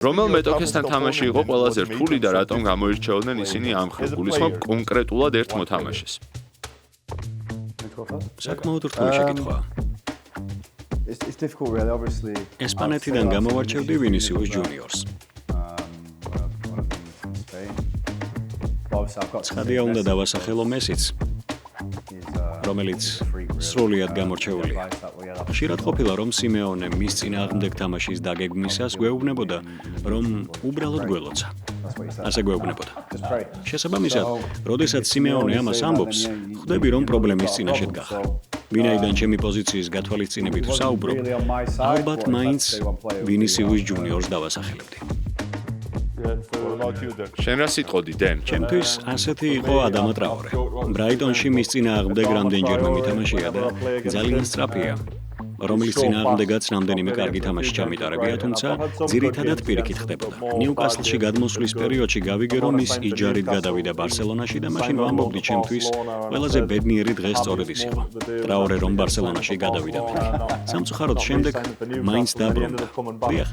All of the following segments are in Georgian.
რომელ მეტოქესთან თამაში იყო ყველაზე რთული და რატომ გამოირჩეოდნენ ისინი ამ ხელ? გულისხმობ კონკრეტულად ერთ მოთამაშეს. საკმაოდ რთული შეკითხვაა. ესპანეთიდან გამოვარჩევდი ვინისიუს ჯუნიორს. ცხადია უნდა დავასახელო მესიც, რომელიც სრულიად გამორჩეულია. ხშირად ყოფილა, რომ სიმეონე მის წინააღმდეგ თამაშის დაგეგმვისას გვეუბნებოდა, რომ უბრალოდ გველოცა. ასე გვეუბნებოდა. შესაბამისად, როდესაც სიმეონე ამას ამბობს, ხვდები, რომ პრობლემის წინაშე დგახარ. ვინაიდან ჩემი პოზიციის გათვალისწინებით ვსაუბრობ, ალბათ მაინც ვინისიუს ჯუნიორს დავასახელებდი. შენ რა სიტყოდი, დენ? ჩემთვის ასეთი იყო ადამა ტრაორე. ბრაიტონში მის წინააღმდეგ რამდენჯერმე მითამაშია და ძალიან სწრაფია, რომლის წინააღმდეგაც რამდენიმე კარგი თამაში ჩამიტარებია, თუმცა ძირითადად პირიქით ხდებოდა. ნიუკასლში გადმოსვლის პერიოდში გავიგე, რომ ის იჯარით გადავიდა ბარსელონაში და მაშინ ვამბობდი ჩემთვის, ყველაზე ბედნიერი დღე სწორედ ის იყო. ტრაორე რომ ბარსელონაში გადავიდა მეთქი. სამწუხაროდ შემდეგ მაინც დაბრუნდა. დიახ,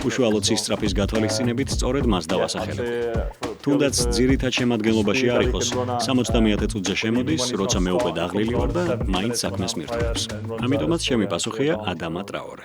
უშუალოდ სისწრაფის გათვალისწინებით სწორედ მას დავასახელებდი. თუნდაც ძირითად შემადგენლობაში არ იყოს, 70 წუთზე შემოდის, როცა მე უკვე დაღლილი ვარ და მაინც საქმეს მირთულობს. ამიტომაც ჩემი პასუხია ადამა ტრაორე.